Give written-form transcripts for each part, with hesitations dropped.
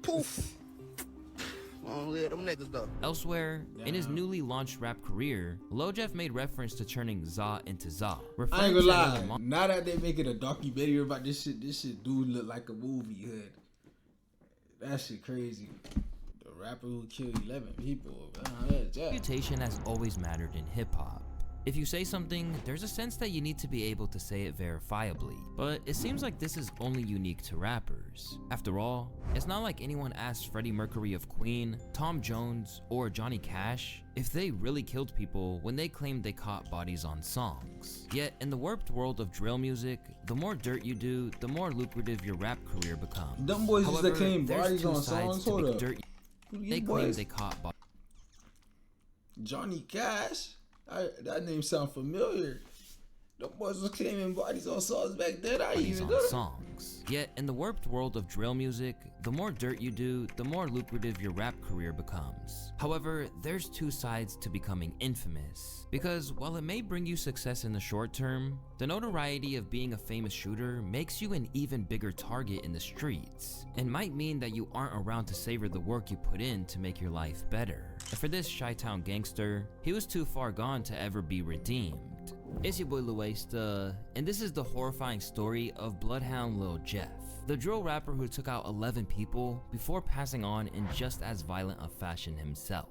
Poof. Long live them niggas though. Elsewhere, in his newly launched rap career, Lil Jeff made reference to turning Za into Za. I ain't gonna lie, now that they making a documentary about this shit do look like a movie hood. That shit crazy. The rapper who killed 11 people. Reputation has always mattered in hip-hop. If you say something, there's a sense that you need to be able to say it verifiably. But it seems like this is only unique to rappers. After all, it's not like anyone asked Freddie Mercury of Queen, Tom Jones, or Johnny Cash if they really killed people when they claimed they caught bodies on songs. Yet, in the warped world of drill music, the more dirt you do, the more lucrative your rap career becomes. Them boys used to claim bodies on songs. Hold up. They claim they caught bodies. Johnny Cash? That name sound familiar. The boys was claiming bodies on songs back then. I even know songs. Yet in the warped world of drill music, the more dirt you do, the more lucrative your rap career becomes. However, there's two sides to becoming infamous. Because while it may bring you success in the short term, the notoriety of being a famous shooter makes you an even bigger target in the streets, and might mean that you aren't around to savor the work you put in to make your life better. And for this Chi-Town gangster, he was too far gone to ever be redeemed. It's your boy Lil and this is the horrifying story of Bloodhound Lil Jeff, the drill rapper who took out 11 people before passing on in just as violent a fashion himself.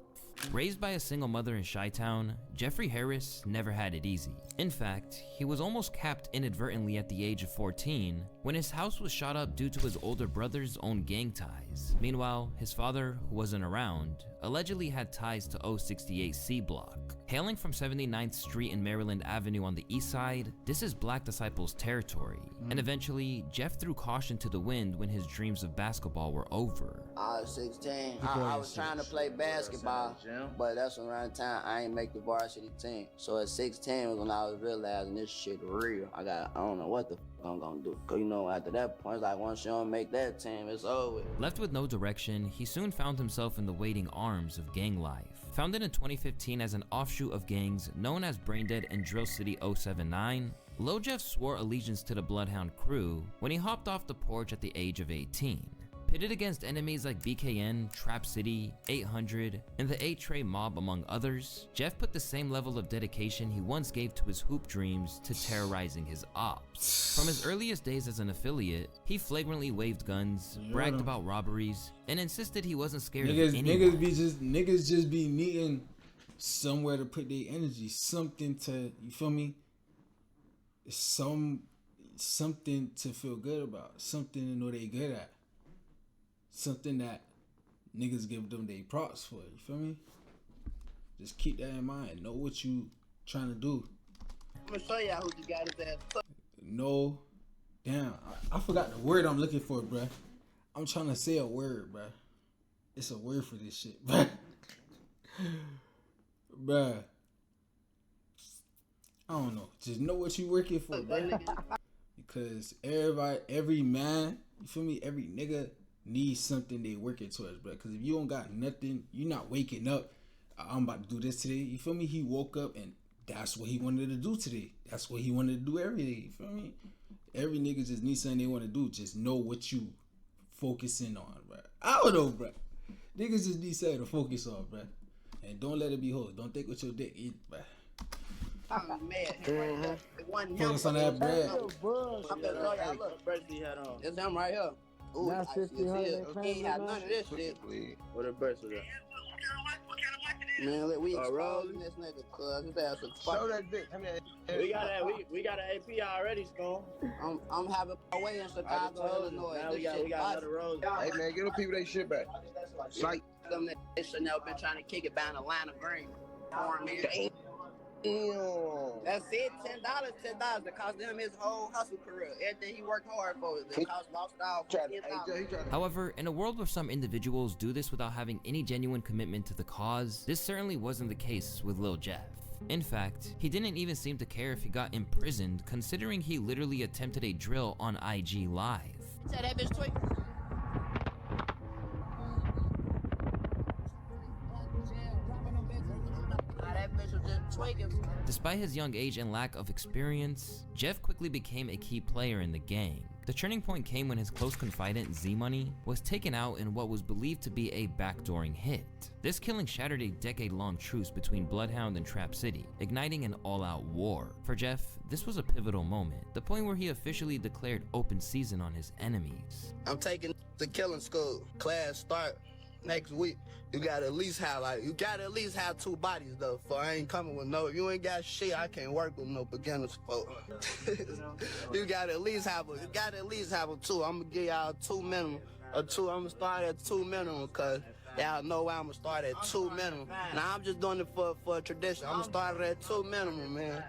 Raised by a single mother in Chi-Town, Jeffrey Harris never had it easy. In fact, he was almost capped inadvertently at the age of 14 when his house was shot up due to his older brother's own gang ties. Meanwhile, his father, who wasn't around, allegedly had ties to 068 C Block. Hailing from 79th Street and Maryland Avenue on the east side, this is Black Disciples territory. And eventually, Jeff threw caution to the wind when his dreams of basketball were over. I was 16. I was trying to play basketball, but that's around the time I ain't make the varsity team. So at 16 was when I was realizing this shit real. I don't know what the I'm gonna do. Cause you know, after that point, it's like once you don't make that team, it's over. Left with no direction, he soon found himself in the waiting arms of gang life. Founded in 2015 as an offshoot of gangs known as Braindead and Drill City 079, Lil Jeff swore allegiance to the Bloodhound crew when he hopped off the porch at the age of 18. Pitted against enemies like BKN, Trap City, 800, and the 8-Tray Mob among others, Jeff put the same level of dedication he once gave to his hoop dreams to terrorizing his ops. From his earliest days as an affiliate, he flagrantly waved guns, bragged about robberies, and insisted he wasn't scared of anyone. Niggas just be needing somewhere to put their energy, something to, you feel me? Something to feel good about, something to know they good at. Something that niggas give them they props for, you feel me? Just keep that in mind. Know what you trying to do. I'm gonna show y'all who just got his ass. No, damn, I forgot the word I'm looking for, bruh. I'm trying to say a word, bruh. It's a word for this shit, bruh. Bruh. I don't know. Just know what you working for, bruh. Because every man, you feel me? Every nigga need something they working towards, bro. Because if you don't got nothing, you not waking up, I'm about to do this today. You feel me? He woke up and that's what he wanted to do today. That's what he wanted to do every day. You feel me? Every nigga just need something they want to do. Just know what you focusing on, bro. I don't know, bro. Niggas just need something to focus on, bro. And don't let it be hoes. Don't think with your dick, bro. I'm mad. Focus on that bread. I'm gonna show y'all. Look, birthday hat on. It's him right here. Ooh, that's 1500. He ain't had none of this shit. What a burst was that? Man, look, we exposing this nigga, cuz his ass is fucking. Show that bitch. We got an AP already, Scoom. I'm having a way in Chicago, Illinois. Now we got another road. Hey man, get them people they shit back. Psych. Them they should never been trying to kick it down Atlanta Green. Damn. That's it, $10 that cost him his whole hustle career. Everything he worked hard for, the cost lost all. However, in a world where some individuals do this without having any genuine commitment to the cause, this certainly wasn't the case with Lil Jeff. In fact, he didn't even seem to care if he got imprisoned, considering he literally attempted a drill on IG Live. Tell that bitch tweet. Despite his young age and lack of experience, Jeff quickly became a key player in the gang. The turning point came when his close confidant Z-Money was taken out in what was believed to be a backdooring hit. This killing shattered a decade-long truce between Bloodhound and Trap City, igniting an all-out war. For Jeff, this was a pivotal moment, the point where he officially declared open season on his enemies. I'm taking the killing school. Class start next week. You gotta at least have 2 bodies though. For I ain't coming with no. If you ain't got shit, I can't work with no beginners for. You gotta at least have a 2. I'm gonna give y'all 2 minimum. A 2. I'm gonna start at 2 minimum, cause y'all know why I'm gonna start at 2 minimum. Now I'm just doing it for a tradition. I'm gonna start at 2 minimum, man.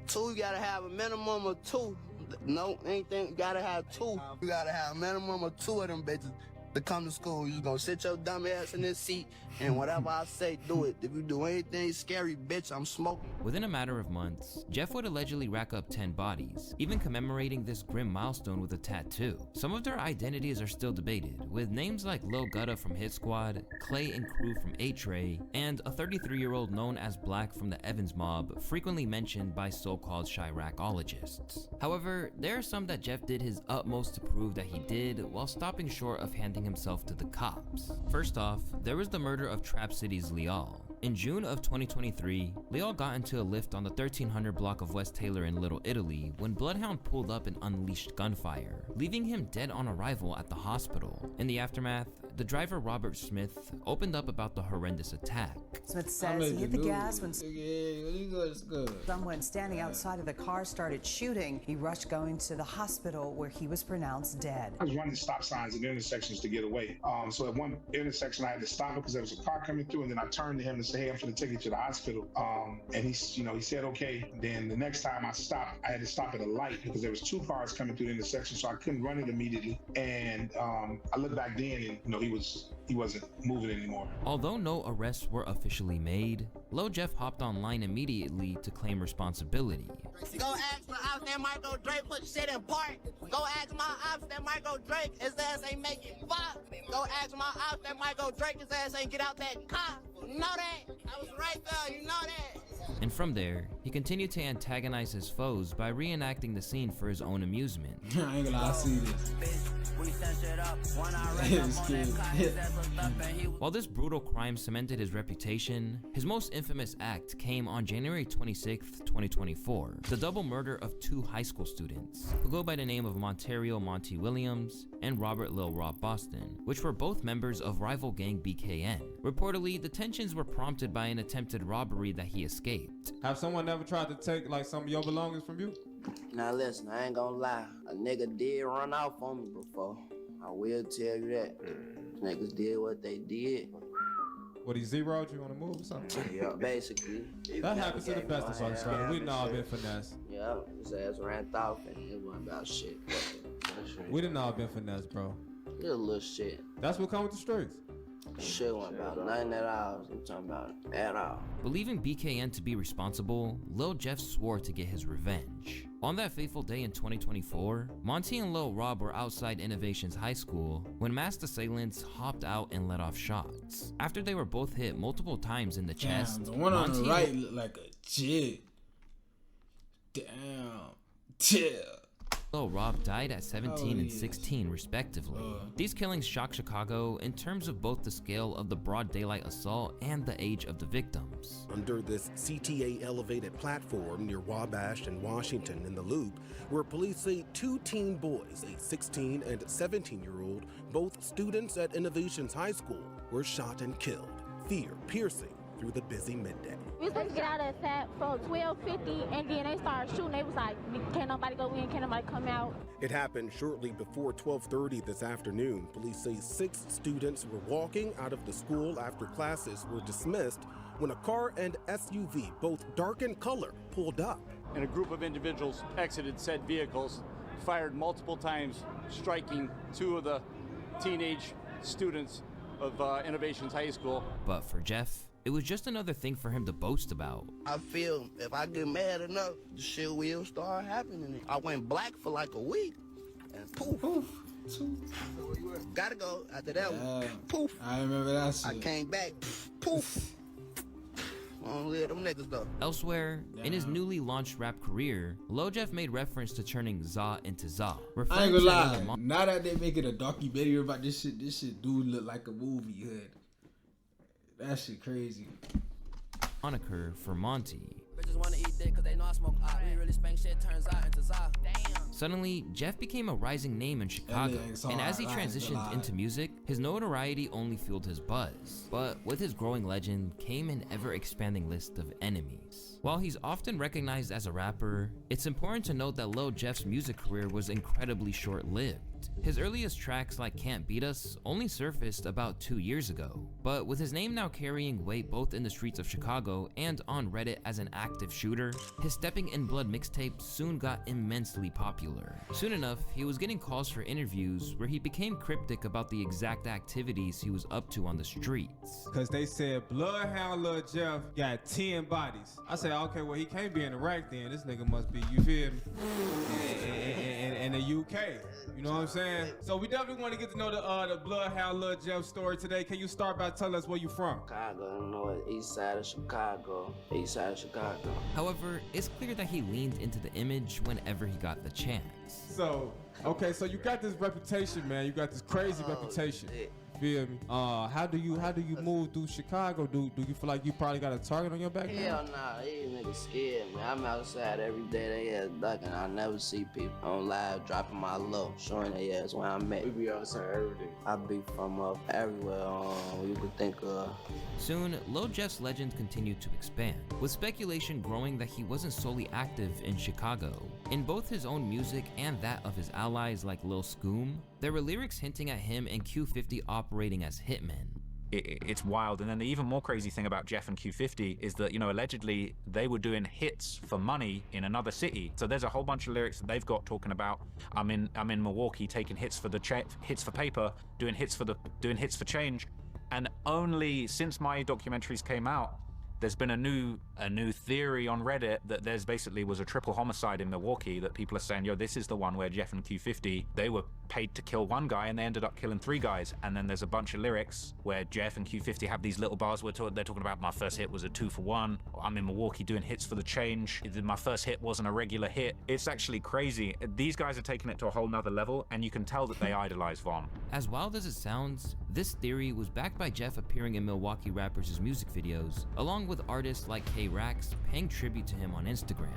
2, you gotta have a minimum of 2. No, anything, you gotta have 2. You gotta have a minimum of 2 of them bitches to come to school. You gonna sit your dumb ass in this seat, and whatever I say, do it. If you do anything scary, bitch, I'm smoking. Within a matter of months, Jeff would allegedly rack up 10 bodies, even commemorating this grim milestone with a tattoo. Some of their identities are still debated, with names like Lil Gutta from Hit Squad, Clay and Crew from A-Tray, and a 33-year-old known as Black from the Evans Mob, frequently mentioned by so-called Chiracologists. However, there are some that Jeff did his utmost to prove that he did, while stopping short of handing himself to the cops. First off, there was the murder of Trap City's Lil. In June of 2023, Lil got into a lift on the 1300 block of West Taylor in Little Italy when Bloodhound pulled up and unleashed gunfire, leaving him dead on arrival at the hospital. In the aftermath, the driver Robert Smith opened up about the horrendous attack. Smith says he hit the gas when someone standing outside of the car started shooting. He rushed going to the hospital where he was pronounced dead. I was running stop signs and intersections to get away. So at one intersection, I had to stop it because there was a car coming through, and then I turned to him and said, "Hey, I'm going to take you to the hospital." And he said, "Okay." Then the next time I stopped, I had to stop at a light because there was 2 cars coming through the intersection, so I couldn't run it immediately. And I looked back then, and he wasn't moving anymore. Although no arrests were officially made, Lil Jeff hopped online immediately to claim responsibility. Go ask my ops that Michael Drake put shit in park. Go ask my ops that Michael Drake, his ass ain't making fuck. Go ask my ops that Michael Drake, his ass ain't get out that car. You know that? I was right there, you know that? And from there, he continued to antagonize his foes by reenacting the scene for his own amusement. I ain't gonna lie, I see this. While this brutal crime cemented his reputation, his most infamous act came on January 26, 2024, the double murder of 2 high school students, who go by the name of Montario Monty Williams and Robert Lil Rob Boston, which were both members of rival gang BKN. Reportedly, the tensions were prompted by an attempted robbery that he escaped. Have someone ever tried to take like some of your belongings from you? Now listen, I ain't gonna lie. A nigga did run off on me before. I will tell you that. Niggas did what they did. What, he zeroed you on the move or something? Yeah, basically. That happens to the best of us, brother. We done all been finessed. Yeah, his ass ran off and it wasn't about shit. We done all been finessed, bro. It was a little shit. That's what comes with the streets. Shit wasn't about nothing at all. I'm talking about at all. Believing BKN to be responsible, Lil Jeff swore to get his revenge. On that fateful day in 2024, Monty and Lil Rob were outside Innovations High School when masked assailants hopped out and let off shots. After they were both hit multiple times in the chest, the one on the right looked like a jig. Damn. Lil Rob died at 17 and 16 respectively. These killings shocked Chicago in terms of both the scale of the broad daylight assault and the age of the victims. Under this CTA elevated platform near Wabash and Washington in the Loop, where police say 2 teen boys, a 16 and 17-year-old, both students at Innovations High School, were shot and killed, fear piercing through the busy midday. We was supposed to get out of that from 12:50, and then they started shooting. They was like, can't nobody go in, can't nobody come out. It happened shortly before 12:30 this afternoon. Police say 6 students were walking out of the school after classes were dismissed when a car and SUV, both dark in color, pulled up. And a group of individuals exited said vehicles, fired multiple times, striking 2 of the teenage students of Innovations High School. But for Jeff, it was just another thing for him to boast about. I feel if I get mad enough, the shit will start happening. I went black for like a week, and poof. Gotta go after that one. Poof. I remember that shit. I came back. Poof. don't live them niggas though. Elsewhere, in his newly launched rap career, Lil Jeff made reference to turning Za into Za. I ain't gonna lie, now that they making a documentary about this shit do look like a movie hood. That shit crazy. Moniker for Monty. Bitches wanna eat dick cause they know I smoke out. We really spank shit, turns out into Za. Damn. Suddenly, Jeff became a rising name in Chicago, and as he transitioned into music, his notoriety only fueled his buzz. But with his growing legend came an ever-expanding list of enemies. While he's often recognized as a rapper, it's important to note that Lil Jeff's music career was incredibly short-lived. His earliest tracks like Can't Beat Us only surfaced about 2 years ago, but with his name now carrying weight both in the streets of Chicago and on Reddit as an active shooter, his Stepping in Blood mixtape soon got immensely popular. Soon enough, he was getting calls for interviews where he became cryptic about the exact activities he was up to on the streets. Cause they said Bloodhound Lil Jeff got 10 bodies. I said, okay, well he can't be in Iraq then. This nigga must be, you feel me? In the UK. You know what I'm saying? So we definitely want to get to know the Bloodhound Lil Jeff story today. Can you start by telling us where you from? Chicago, you know what? East side of Chicago. East side of Chicago. However, it's clear that he leaned into the image whenever he got the chance. So, okay, so you got this reputation, man. You got this crazy reputation. Shit. Feel me? How do you move through Chicago? Do you feel like you probably got a target on your back? Hell nah, these niggas scared, man. I'm outside every day, they ass ducking. I never see people on live dropping my low, showing they ass where I'm at. We be outside every day. I be from up everywhere you could think of. Soon, Lil Jeff's legend continued to expand, with speculation growing that he wasn't solely active in Chicago. In both his own music and that of his allies like Lil Scoom, there were lyrics hinting at him and Q50 operating as hitmen. It's wild. And then the even more crazy thing about Jeff and Q50 is that, you know, allegedly they were doing hits for money in another city. So there's a whole bunch of lyrics that they've got talking about, I'm in Milwaukee taking hits for hits for paper, doing hits for change. And only since my documentaries came out, there's been a new theory on Reddit that there's basically was a triple homicide in Milwaukee that people are saying, yo, this is the one where Jeff and Q50, they were paid to kill one guy and they ended up killing 3 guys. And then there's a bunch of lyrics where Jeff and Q50 have these little bars where they're talking about my first hit was a 2 for 1. I'm in Milwaukee doing hits for the change. My first hit wasn't a regular hit. It's actually crazy. These guys are taking it to a whole nother level, and you can tell that they idolize Von. As wild as it sounds, this theory was backed by Jeff appearing in Milwaukee rappers' music videos, along with artists like K-Rax paying tribute to him on Instagram.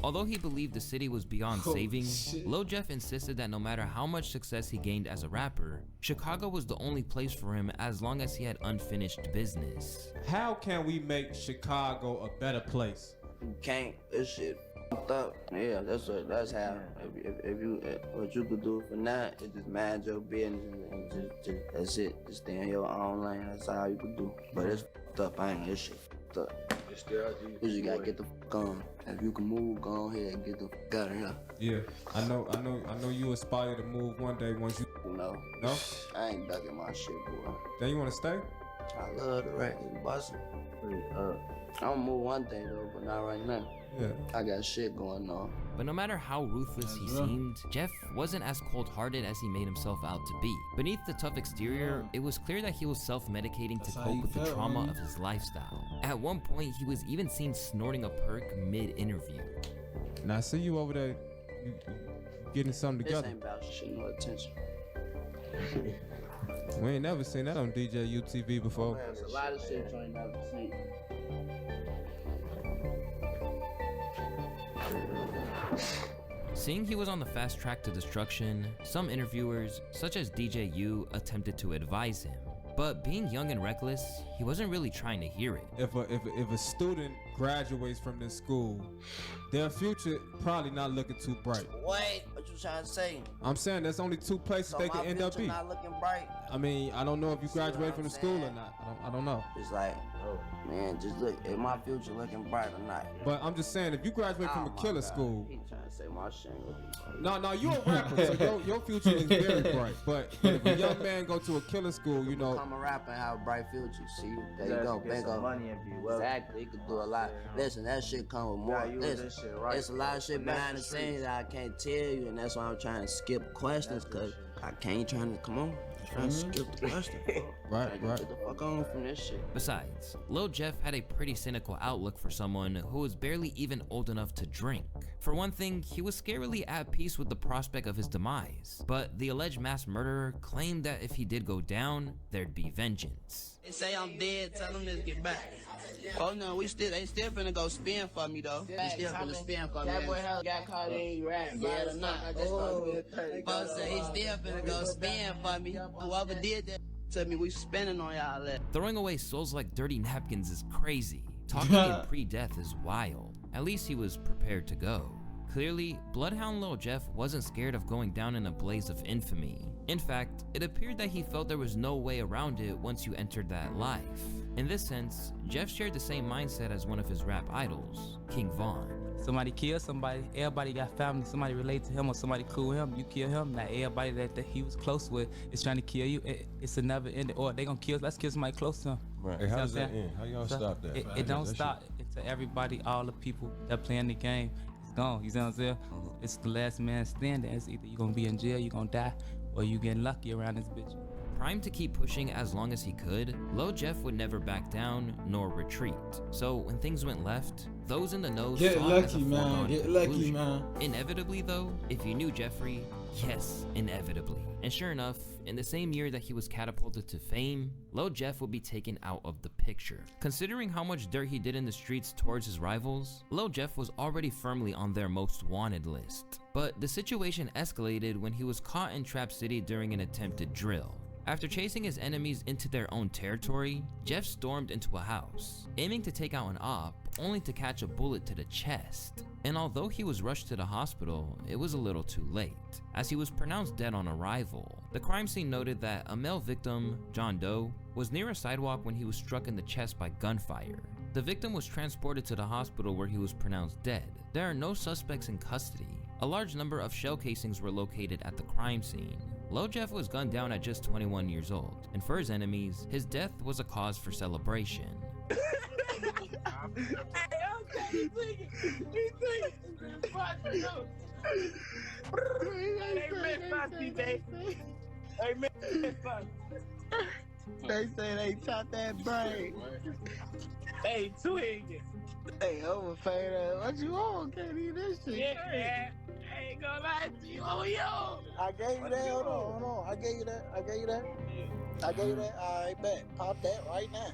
Although he believed the city was beyond saving, Lil Jeff insisted that no matter how much success he gained as a rapper, Chicago was the only place for him as long as he had unfinished business. How can we make Chicago a better place? You can't. This shit f***ed up. Yeah, that's how. If you what you could do for now is just mind your business and just that's it. Just stay in your own lane. That's all you could do. But it's f***ed up. I ain't this shit f***ed up. You just gotta get the f*** on. If you can move, go ahead and get the f*** out of here. Yeah, I know you aspire to move one day once you. No. No? I ain't ducking my shit, boy. Then you wanna stay? I love the rap and bossing. I'm gonna move one day though, but not right now. Yeah. I got shit going on. But no matter how ruthless he seemed, Jeff wasn't as cold-hearted as he made himself out to be. Beneath the tough exterior, it was clear that he was self-medicating to cope with the trauma of his lifestyle. At one point, he was even seen snorting a perk mid-interview. Now I see you over there, you getting something together. This ain't about shit, no attention. We ain't never seen that on DJ UTV before. Man, there's a lot of shit you ain't never seen. Seeing he was on the fast track to destruction, some interviewers, such as DJ U, attempted to advise him. But being young and reckless, he wasn't really trying to hear it. If a student graduates from this school, their future probably not looking too bright. Wait, what you trying to say? I'm saying there's only 2 places they can end up being. Not looking bright. I mean, I don't know if you graduate from the school or not. I don't know. It's like, man, just look, is my future looking bright or not? But I'm just saying, if you graduate from a killer school. He trying to say my shit ain't looking bright. No, you're a rapper, so your future is very bright. But if a young man go to a killer school, you know. Become a rapper and have a bright future. See, there you go, bingo. Money and be well. Exactly, he could do a lot. listen, that shit come with more. Listen, it's a lot of shit behind the scenes that I can't tell you, and that's why I'm trying to skip questions, cause I can't trying to, come on. Trying to skip the question. Right. Get the fuck on from this shit. Besides, Lil Jeff had a pretty cynical outlook for someone who was barely even old enough to drink. For one thing, he was scarily at peace with the prospect of his demise, but the alleged mass murderer claimed that if he did go down, there'd be vengeance. They say I'm dead, tell them to get back. Oh no, they still finna go spin for me though. They still finna spin for me. That boy hell got caught in rap, yeah or not. Folks say he still finna go spin for me. Whoever did that to me, we spinning on y'all that. Throwing away souls like dirty napkins is crazy. Talking in pre-death is wild. At least he was prepared to go. Clearly, Bloodhound Lil Jeff wasn't scared of going down in a blaze of infamy. In fact, it appeared that he felt there was no way around it once you entered that life. In this sense, Jeff shared the same mindset as one of his rap idols, King Von. Somebody kill somebody, everybody got family, somebody relate to him or somebody cool with him, you kill him. Now everybody that he was close with is trying to kill you. It's a never ending, or they gonna kill, let's kill somebody close to him. Right. Hey, how does that end? How y'all stop that? It don't stop. It's to everybody, all the people that playing the game, it's gone, you see what I'm saying? It's the last man standing. It's either you gonna be in jail, you gonna die, or you getting lucky around this bitch. Primed to keep pushing as long as he could, Lil Jeff would never back down nor retreat. So when things went left, those in the know saw it as a foregone conclusion. Inevitably though, if you knew Jeffrey, yes, inevitably. And sure enough, in the same year that he was catapulted to fame, Lil Jeff would be taken out of the picture. Considering how much dirt he did in the streets towards his rivals, Lil Jeff was already firmly on their most wanted list. But the situation escalated when he was caught in Trap City during an attempted drill. After chasing his enemies into their own territory, Jeff stormed into a house, aiming to take out an op, only to catch a bullet to the chest. And although he was rushed to the hospital, it was a little too late, as he was pronounced dead on arrival. The crime scene noted that a male victim, John Doe, was near a sidewalk when he was struck in the chest by gunfire. The victim was transported to the hospital where he was pronounced dead. There are no suspects in custody. A large number of shell casings were located at the crime scene. Lil Jeff was gunned down at just 21 years old, and for his enemies, his death was a cause for celebration. They say they chopped that brain. Hey, twig. Hey, overfed. What you want? Can't eat this shit. Yeah, I ain't gonna lie to you. Oh, yo. I gave you that. Hold on. I gave you that. I gave you that. All right, bet. Pop that right now.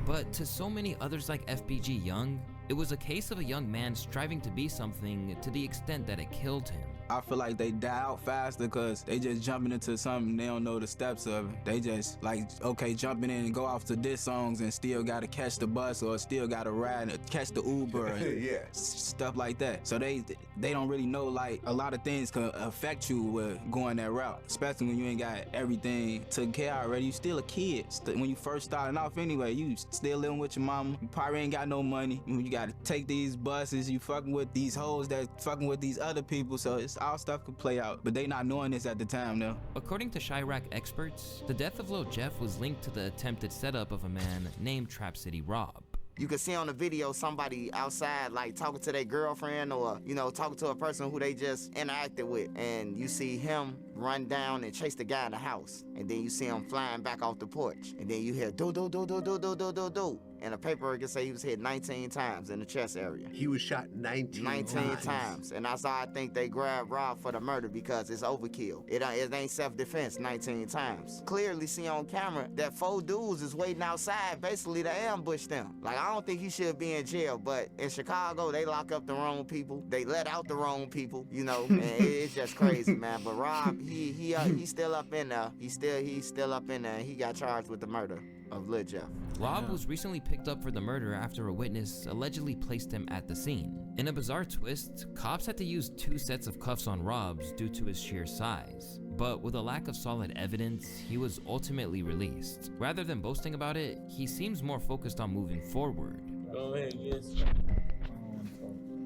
But to so many others like FBG Young, it was a case of a young man striving to be something to the extent that it killed him. I feel like they die out faster because they just jumping into something they don't know the steps of it. They just like, okay, jumping in and go off to diss songs and still gotta catch the bus or still gotta ride and catch the Uber and yeah, stuff like that. So they don't really know, like, a lot of things can affect you with going that route, especially when you ain't got everything taken care of already. You still a kid. When you first starting off anyway, you still living with your mama. You probably ain't got no money. You gotta take these buses, you fucking with these hoes that fucking with these other people, so it's all stuff could play out, but they not knowing this at the time though. According to Chirac experts, the death of Lil Jeff was linked to the attempted setup of a man named Trap City Rob. You can see on the video somebody outside like talking to their girlfriend or, you know, talking to a person who they just interacted with, and you see him run down and chase the guy in the house, and then you see him flying back off the porch, and then you hear do do do do do do do do do. And the paperwork can say he was hit 19 times in the chest area. He was shot 19 times. And that's why I think they grabbed Rob for the murder, because it's overkill. It ain't self-defense 19 times. Clearly see on camera that 4 dudes is waiting outside basically to ambush them. Like, I don't think he should be in jail, but in Chicago, they lock up the wrong people. They let out the wrong people, you know, and it's just crazy, man. But Rob, he's still up in there. He's still up in there, and he got charged with the murder of Lil Jeff. Rob was recently picked up for the murder after a witness allegedly placed him at the scene. In a bizarre twist, cops had to use 2 sets of cuffs on Rob's due to his sheer size. But with a lack of solid evidence, he was ultimately released. Rather than boasting about it, he seems more focused on moving forward. Go ahead, yes.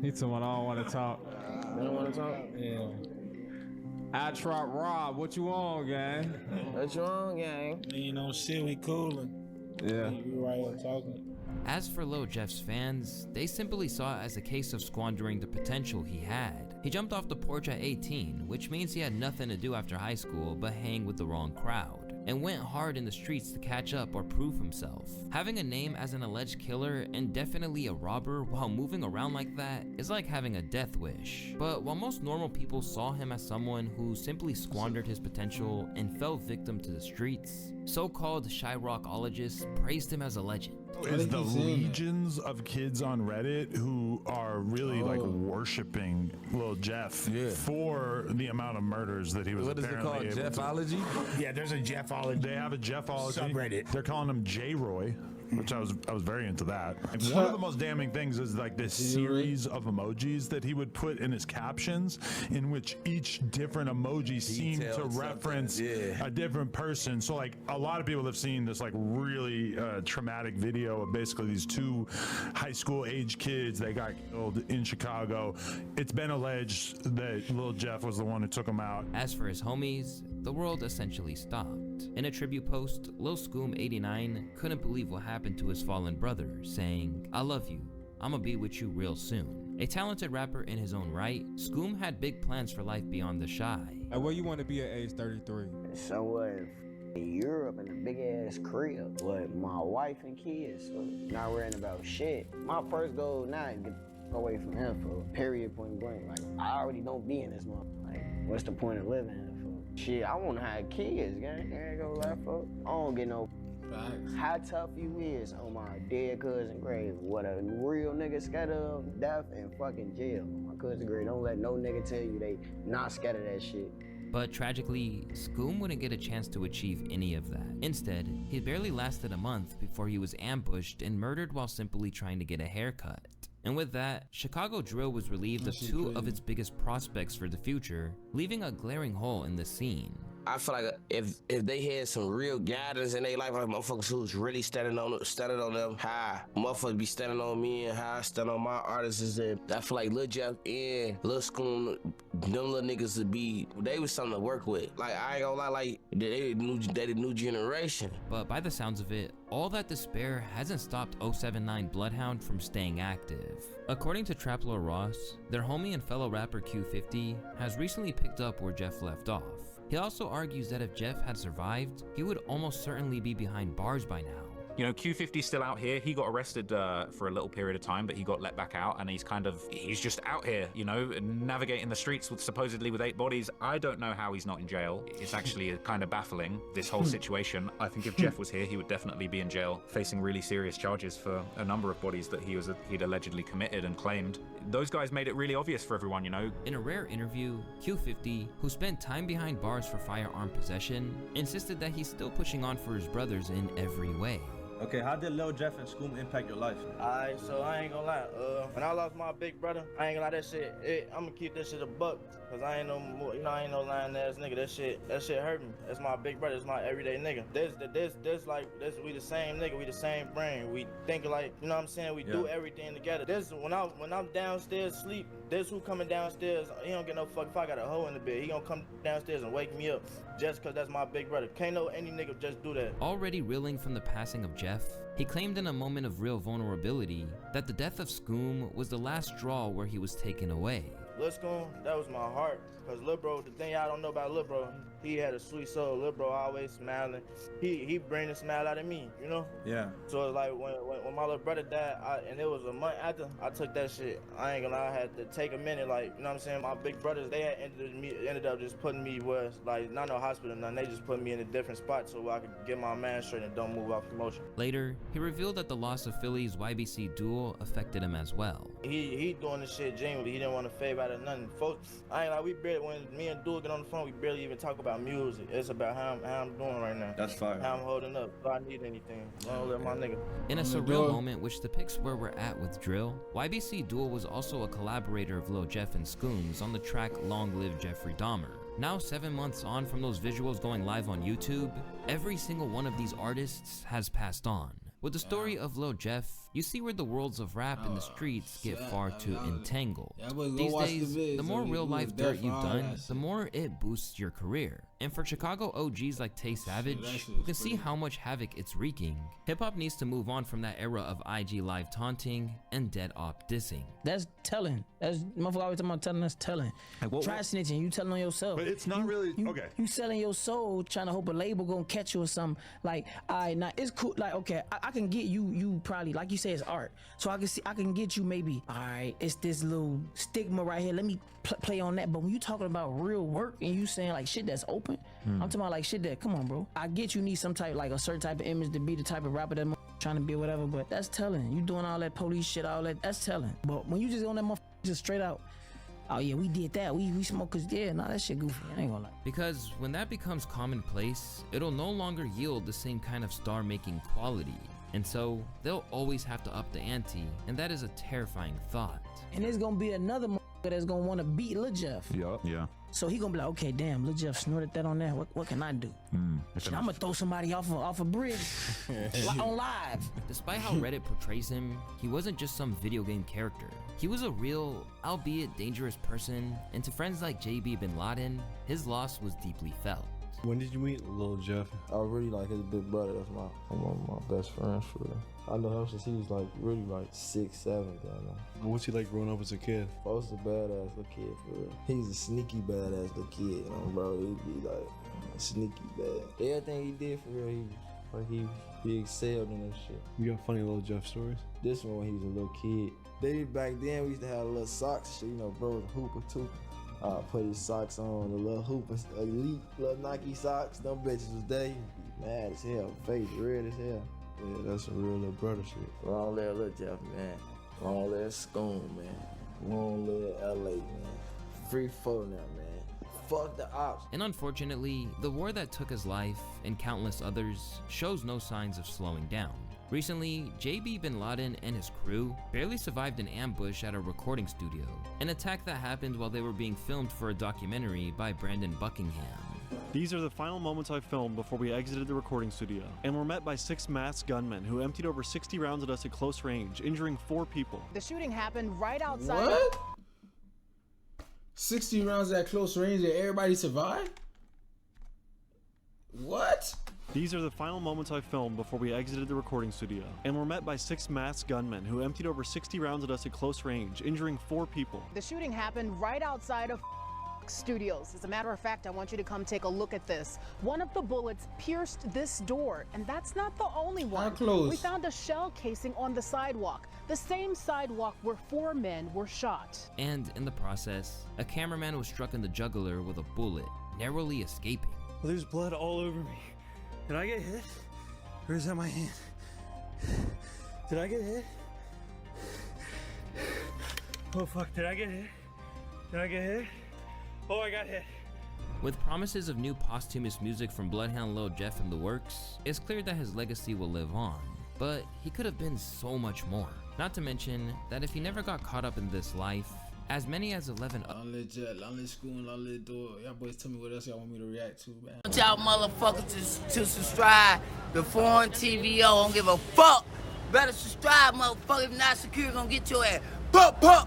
He told me I don't want to talk. You don't want to talk? Yeah. I trot Rob, what you on, gang? What you on, gang? You know, shit, we coolin'. Yeah. We right here talking. As for Lil Jeff's fans, they simply saw it as a case of squandering the potential he had. He jumped off the porch at 18, which means he had nothing to do after high school but hang with the wrong crowd, and went hard in the streets to catch up or prove himself. Having a name as an alleged killer and definitely a robber while moving around like that is like having a death wish. But while most normal people saw him as someone who simply squandered his potential and fell victim to the streets, so-called Chirocologists praised him as a legend. Is the legions of kids on Reddit who are really like worshiping Lil Jeff for the amount of murders that he was apparently able to. What is it called? Jeffology? Yeah, there's a Jeffology. They have a Jeffology subreddit. They're calling him J-Roy, which I was very into that. And one of the most damning things is like this series of emojis that he would put in his captions, in which each different emoji seemed to reference a different person. So like a lot of people have seen this like really traumatic video of basically these two high school age kids that got killed in Chicago. It's been alleged that Lil Jeff was the one who took them out. As for his homies, the world essentially stopped. In a tribute post, Lil Scoom 89 couldn't believe what happened to his fallen brother, saying, "I love you. I'ma be with you real soon." A talented rapper in his own right, Scoom had big plans for life beyond the shy. And where you want to be at age 33? Somewhere in Europe in a big ass crib with my wife and kids, so not worrying about shit. My first goal now is get away from him for period point blank. Like I already don't be in this month. Like what's the point of living here for? Shit, I want to have kids, gang. I ain't gonna lie, folks. I don't get no. How tough you is on my dead cousin grave. What a real nigga scared of death and fucking jail. My cousin grave, don't let no nigga tell you they not scared of that shit. But tragically, Scoom wouldn't get a chance to achieve any of that. Instead, he barely lasted a month before he was ambushed and murdered while simply trying to get a haircut. And with that, Chicago Drill was relieved of two of its biggest prospects for the future, leaving a glaring hole in the scene. I feel like if they had some real guidance in their life, like motherfuckers who's really standing on them, how motherfuckers be standing on me and how I stand on my artists, and I feel like Lil Jeff and Lil Scoom, them little niggas they was something to work with. Like I ain't gonna lie, like they the new generation. But by the sounds of it, all that despair hasn't stopped 079 Bloodhound from staying active. According to Trap Lord Ross, their homie and fellow rapper Q50 has recently picked up where Jeff left off. He also argues that if Jeff had survived, he would almost certainly be behind bars by now. You know, Q50's still out here. He got arrested for a little period of time, but he got let back out, and he's just out here, you know, navigating the streets supposedly with 8 bodies. I don't know how he's not in jail. It's actually kind of baffling, this whole situation. I think if Jeff was here, he would definitely be in jail, facing really serious charges for a number of bodies that he'd allegedly committed and claimed. Those guys made it really obvious for everyone, you know. In a rare interview, Q50, who spent time behind bars for firearm possession, insisted that he's still pushing on for his brothers in every way. Okay, how did Lil Jeff and Scoom impact your life? Alright, so I ain't gonna lie. When I lost my big brother, I ain't gonna lie, that shit, I'm gonna keep this shit a buck. Cause I ain't no more, you know, I ain't no lying ass nigga. That shit hurt me. That's my big brother, it's my everyday nigga. This, we the same nigga, we the same brain. We think like, you know what I'm saying? We do everything together. When I'm downstairs sleep, this who coming downstairs, he don't get no fuck if I got a hole in the bed. He gonna come downstairs and wake me up just cause that's my big brother. Can't no any nigga just do that. Already reeling from the passing of Jeff, he claimed in a moment of real vulnerability that the death of Scoom was the last straw where he was taken away. Lil Scoom, that was my heart. Cause Lil Bro, the thing y'all don't know about Lil Bro, he had a sweet soul. Lil Bro always smiling. He bring the smile out of me, you know? Yeah. So it's like when my little brother died, and it was a month after, I took that shit. I ain't gonna lie, I had to take a minute, like, you know what I'm saying? My big brothers, they had ended up just putting me where, like, not no hospital, nothing. They just put me in a different spot so I could get my man straight and don't move off promotion. Later, he revealed that the loss of Philly's YBC duel affected him as well. He doing this shit genuinely. He didn't want to fave out of nothing. Folks, I ain't like, when me and Duel get on the phone, we barely even talk about music. It's about how I'm doing right now. That's fire. How I'm holding up. If I need anything, I don't let my nigga. In a surreal moment which depicts where we're at with drill, YBC Duel was also a collaborator of Lil Jeff and Scoom's on the track Long Live Jeffrey Dahmer. Now 7 months on from those visuals going live on YouTube, every single one of these artists has passed on. With the story of Lil Jeff You see where the worlds of rap and the streets get far too entangled. Yeah, but go These watch days, the the vids, more so real life you dirt deaf you've all done, that the more it boosts your career. And for Chicago OGs like Tay Savage, that shit who was can see pretty. how much havoc it's wreaking, hip-hop needs to move on from that era of IG live taunting and dead op dissing. That's telling. That's motherfucker always talking about telling. That's telling. Try snitching. You telling on yourself. But it's not really okay. You selling your soul, trying to hope a label gonna catch you or something. Like, alright, now it's cool. Like, okay, I can get you. You probably, like you say, it's art. So I can get you maybe. Alright, it's this little stigma right here. Let me play on that. But when you talking about real work and you saying like shit that's open, I'm talking about like shit that. Come on, bro. I get you need some type, like a certain type of image to be the type of rapper that trying to be or whatever. But that's telling. You doing all that police shit, all that. That's telling. But when you just on that just straight out. Oh yeah, we did that. We smokers. Yeah, nah, that shit goofy. I ain't gonna lie. Because when that becomes commonplace, it'll no longer yield the same kind of star-making quality. And so, they'll always have to up the ante, and that is a terrifying thought. And there's gonna be another motherfucker that's gonna wanna beat Lil Jeff. Yeah. So he gonna be like, okay, damn, Lil Jeff snorted that on there. What can I do? I'm gonna throw somebody off a bridge on live. Despite how Reddit portrays him, he wasn't just some video game character. He was a real, albeit dangerous person, and to friends like JB Bin Laden, his loss was deeply felt. When did you meet Lil Jeff? I really like his big brother. That's one of my best friends for real. I know him since he was like really like 6, 7 down there. What's he like growing up as a kid? Bro was a badass little kid for real. He's a sneaky badass little kid, you know, bro. He'd be like sneaky bad. Everything he did for real, he excelled in that shit. You got funny Lil Jeff stories? This one when he was a little kid. Back then we used to have little socks shit, you know, bro was a hooper too. Put his socks on, the little hoopers, elite little Nike socks. Them bitches was there. He'd be mad as hell, face red as hell. Yeah, that's some real little brother shit. Long live Lil Jeff, man. Long live Scoom, man. Long live LA, man. Free for now, man. Fuck the ops. And unfortunately, the war that took his life, and countless others, shows no signs of slowing down. Recently, JB Bin Laden and his crew barely survived an ambush at a recording studio, an attack that happened while they were being filmed for a documentary by Brandon Buckingham. These are the final moments I filmed before we exited the recording studio, and were met by 6 masked gunmen who emptied over 60 rounds at us at close range, injuring 4 people. The shooting happened right outside. What? 60 rounds at close range and everybody survived? What? These are the final moments I filmed before we exited the recording studio, and were met by 6 masked gunmen who emptied over 60 rounds at us at close range, injuring 4 people. The shooting happened right outside of Studios. As a matter of fact, I want you to come take a look at this. One of the bullets pierced this door, and that's not the only one. How close? We found a shell casing on the sidewalk, the same sidewalk where 4 men were shot. And in the process, a cameraman was struck in the jugular with a bullet, narrowly escaping. Well, there's blood all over me. Did I get hit? Or is that my hand? Did I get hit? Oh fuck, did I get hit? Did I get hit? Oh, I got hit. With promises of new posthumous music from Bloodhound Lil Jeff in the works, it's clear that his legacy will live on. But he could have been so much more. Not to mention that if he never got caught up in this life, as many as 11 Long Lil Jeff, Long Lil Scoom, Long Lil Door. Y'all boys tell me what else y'all want me to react to, man. I want y'all motherfuckers to subscribe to Foreign TVO. Don't give a fuck. Better subscribe, motherfucker. If not, security gonna get your ass. Pop, pop.